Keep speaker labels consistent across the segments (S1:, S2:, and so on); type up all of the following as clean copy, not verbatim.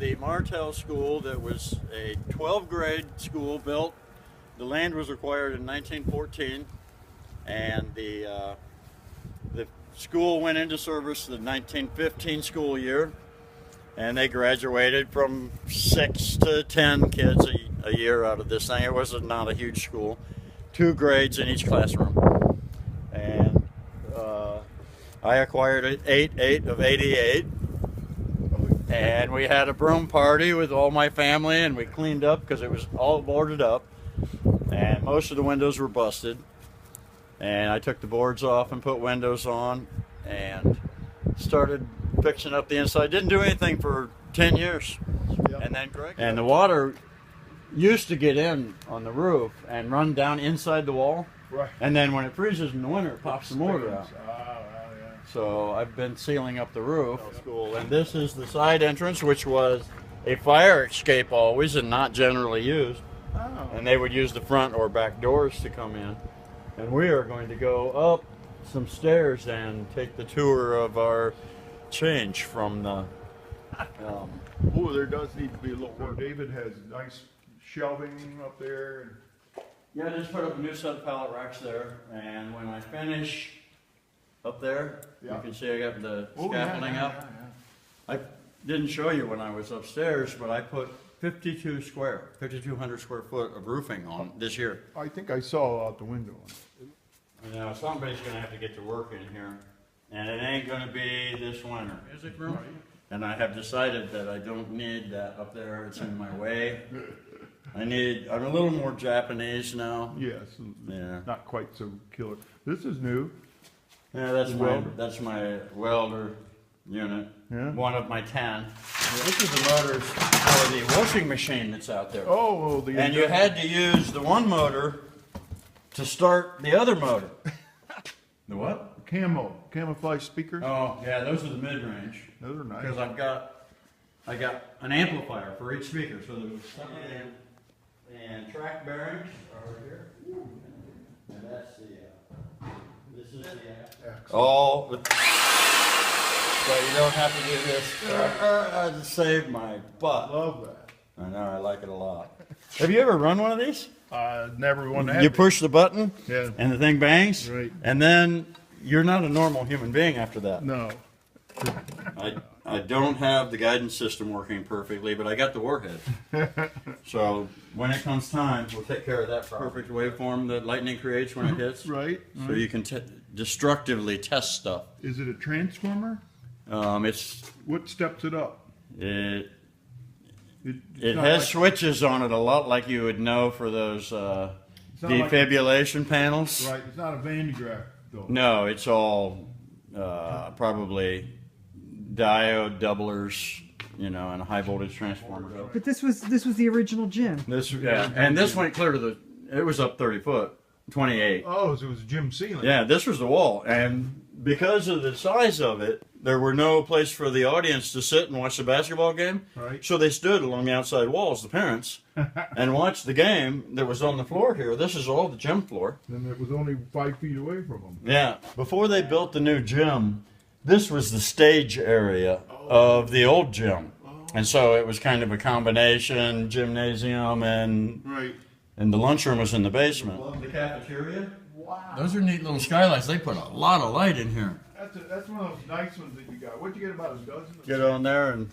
S1: The Martel School, that was a 12th grade school built. The land was acquired in 1914, and the school went into service the 1915 school year, and they graduated from 6 to 10 kids a year out of this thing. It was not a huge school, 2 grades in each classroom, and I acquired it 8 of 88. And we had a broom party with all my family, and we cleaned up because it was all boarded up, and most of the windows were busted. And I took the boards off and put windows on and started fixing up the inside. Didn't do anything for 10 years.
S2: Yep.
S1: And then and the water used to get in on the roof and run down inside the wall.
S2: Right.
S1: And then when it freezes in the winter, it pops the mortar out.
S2: Oh, well, yeah.
S1: So I've been sealing up the roof. School, and this is the side entrance, which was a fire escape always and not generally used.
S2: Oh.
S1: And they would use the front or back doors to come in. And we are going to go up some stairs and take the tour of our change from the.
S2: Oh, there does need to be a little work. David has nice shelving up there.
S1: Yeah, I just put up a new set of pallet racks there, and when I finish up there,
S2: Yeah.
S1: you can see I got the
S2: Oh,
S1: scaffolding
S2: yeah,
S1: up.
S2: yeah, yeah.
S1: I didn't show you when I was upstairs, but I put 5,200 square foot of roofing on this year.
S2: I think I saw out the window.
S1: You know, somebody's gonna have to get to work in here, and it ain't gonna be this winter. Music room? And I have decided that I don't need that up there, it's in my way. I'm a little more Japanese now.
S2: Yes.
S1: Yeah.
S2: Not quite so killer. This is new.
S1: Yeah, that's my welder unit.
S2: Yeah.
S1: One of my 10. This is the motors for the washing machine that's out there.
S2: Oh,
S1: And you had to use the one motor to start the other motor. The what?
S2: camouflage speakers.
S1: Oh, yeah, those are the mid-range.
S2: Those are nice.
S1: Because I got an amplifier for each speaker. So there was stuff and track bearings are over here. And that's this is the all. So you don't have to do this to save my butt.
S2: Love that.
S1: I know, I like it a lot. Have you ever run one of these?
S2: Never want to have
S1: You
S2: it.
S1: push the button,
S2: Yeah.
S1: and the thing bangs,
S2: Right.
S1: and then you're not a normal human being after that.
S2: No.
S1: I don't have the guidance system working perfectly, but I got the warhead. So when it comes time, we'll take care of that perfect waveform that lightning creates when it hits.
S2: Right.
S1: So you can destructively test stuff.
S2: Is it a transformer?
S1: It's
S2: What steps it up?
S1: it
S2: It's not
S1: has
S2: like-
S1: switches on it a lot, like you would know for those
S2: not like-
S1: defibrillation panels.
S2: Right. It's not a Van de Graaff though.
S1: No, it's all probably diode doublers, and a high voltage transformer.
S3: But this was the original gym.
S1: And this went clear to it was up 30 foot, 28.
S2: Oh, so it was a gym ceiling.
S1: Yeah, this was the wall, and because of the size of it, there were no place for the audience to sit and watch the basketball game.
S2: Right.
S1: So they stood along the outside walls, the parents, and watched the game that was on the floor here. This is all the gym floor.
S2: And it was only 5 feet away from them.
S1: Yeah. Before they built the new gym, this was the stage area of the old gym. And so it was kind of a combination gymnasium and
S2: Right.
S1: the lunchroom was in the basement. Love the cafeteria.
S2: Wow.
S1: Those are neat little skylights. They put a lot of light in here.
S2: That's one of those nice ones that you got. What'd you get, about a dozen?
S1: Get on there and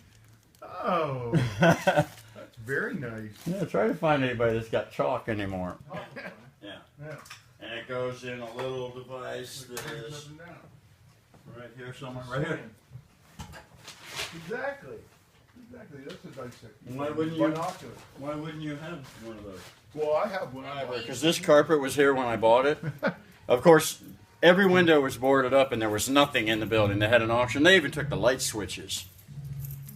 S2: Oh, that's very nice.
S1: yeah, try to find anybody that's got chalk anymore. Yeah.
S2: Yeah.
S1: And it goes in a little device that
S2: Turns
S1: is
S2: up and down.
S1: right here somewhere. Right here.
S2: Exactly. Exactly. That's a nice thing.
S1: Why wouldn't you?
S2: Binocular.
S1: Why wouldn't you have one of those?
S2: Well, I have one.
S1: Because this carpet was here when I bought it. Of course, every window was boarded up and there was nothing in the building. They had an auction. They even took the light switches.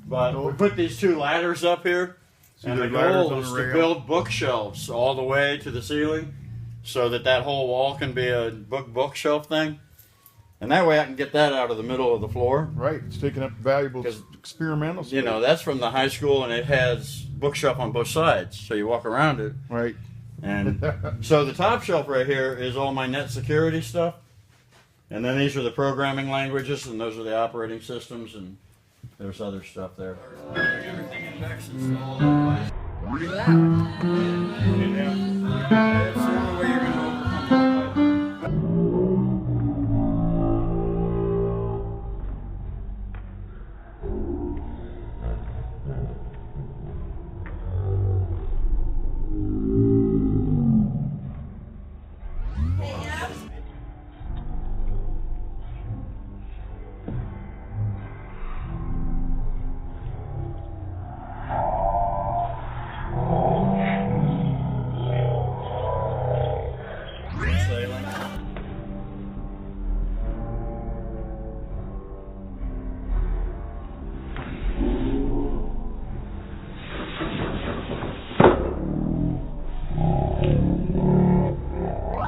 S1: But we put these 2 ladders up here, and the
S2: the ladders
S1: goal
S2: on
S1: is
S2: the
S1: to
S2: rail?
S1: build bookshelves all the way to the ceiling so that whole wall can be a bookshelf thing. And that way I can get that out of the middle of the floor.
S2: Right. It's taking up valuable
S1: 'Cause,
S2: experimental space.
S1: That's from the high school, and it has bookshelf on both sides. So you walk around it.
S2: Right.
S1: And so the top shelf right here is all my net security stuff. And then these are the programming languages, and those are the operating systems. And there's other stuff there. Everything in Texas, all over the place. It's the only way you're going to overcome it. Sailing.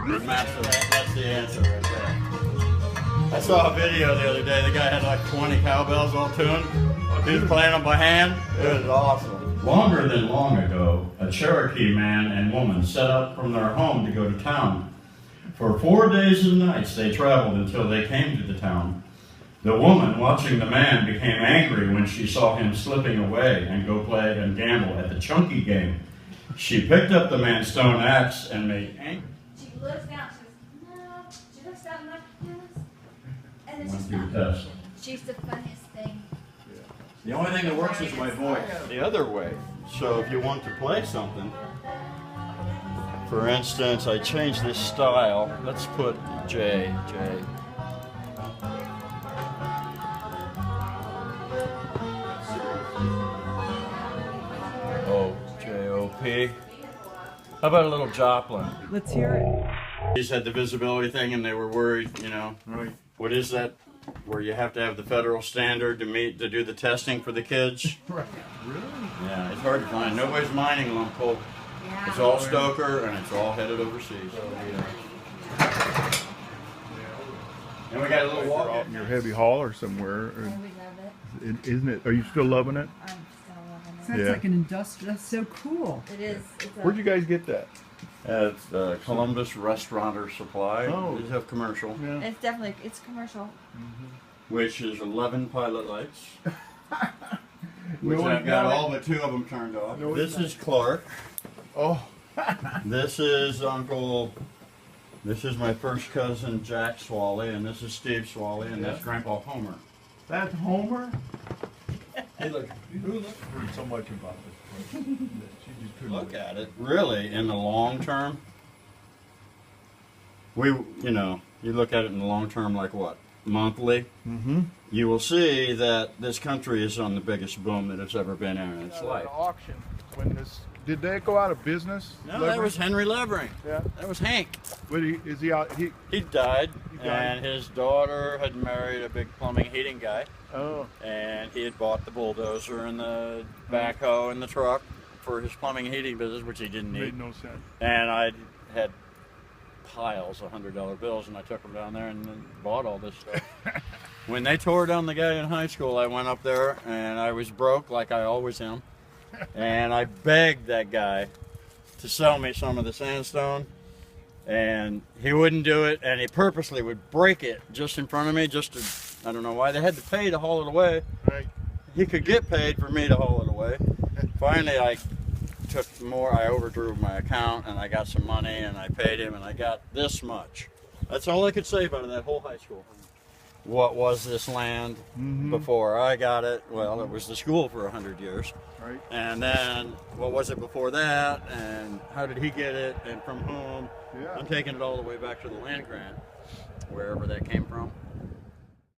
S1: Good master, that's the answer right there. I saw a video the other day, the guy had like 20 cowbells all tuned. He was playing them by hand. It was awesome. Longer than long ago, a Cherokee man and woman set out from their home to go to town. For 4 days and nights they traveled until they came to the town. The woman, watching the man, became angry when she saw him slipping away and go play and gamble at the chunky game. She picked up the man's stone axe and made angry.
S4: She looks down, she goes, no. She looks down like this. And then
S1: Went
S4: she's
S1: through
S4: not.
S1: the test.
S4: She's the funniest thing.
S1: The only thing that works is my voice. The other way. So if you want to play something, for instance, I changed this style. Let's put J. O, J, O, P. How about a little Joplin?
S3: Let's hear it.
S1: These had the visibility thing and they were worried, you know.
S2: Right.
S1: What is that? Where you have to have the federal standard to do the testing for the kids?
S2: Right. Really?
S1: Yeah, it's hard to find. Nobody's mining Lumpole. It's all Stoker and it's all headed overseas. And we got a little walk.
S2: Out in your heavy haul or somewhere.
S4: And we love it.
S2: Isn't it? Are you still loving it?
S4: I'm still loving it.
S3: Sounds
S2: Yeah.
S3: like an industrial. That's so cool.
S4: It is. It's a,
S2: Where'd you guys get that?
S1: It's Columbus Restaurateur Supply.
S2: Oh.
S1: These have commercial,
S2: Yeah.
S4: It's definitely, it's commercial.
S1: which is 11 pilot lights. Which
S2: No,
S1: I've got
S2: no.
S1: all but 2 of them turned off.
S2: No,
S1: This is Clark.
S2: Oh.
S1: This is Uncle. This is my first cousin Jack Swalley, and this is Steve Swalley, and that's Grandpa Homer.
S2: That's Homer?
S1: Hey, look.
S2: Heard so much about this place. She just couldn't
S1: Look at it. Really, in the long term, you look at it in the long term, like what? Monthly.
S2: Mm-hmm.
S1: You will see that this country is on the biggest boom that it's ever been in its life.
S2: Auction. When this did they go out of business?
S1: No, that was Henry Levering.
S2: Yeah.
S1: That was Hank.
S2: But is he out?
S1: He died,
S2: He died.
S1: and his daughter had married a big plumbing heating guy,
S2: Oh.
S1: and he had bought the bulldozer and the backhoe and the truck for his plumbing and heating business, which he didn't
S2: Made
S1: need.
S2: no sense.
S1: And I had piles of $100 bills, and I took them down there and then bought all this stuff. When they tore down the guy in high school, I went up there, and I was broke like I always am. And I begged that guy to sell me some of the sandstone, and he wouldn't do it, and he purposely would break it just in front of me, just to, I don't know why. They had to pay to haul it away.
S2: Right.
S1: He could get paid for me to haul it away. Finally, I took more, I overdrew my account, and I got some money, and I paid him, and I got this much. That's all I could say about that whole high school. What was this land before I got it? Well, it was the school for 100 years.
S2: Right.
S1: And then, what was it before that? And how did he get it? And from whom?
S2: Yeah.
S1: I'm taking it all the way back to the land grant, wherever that came from.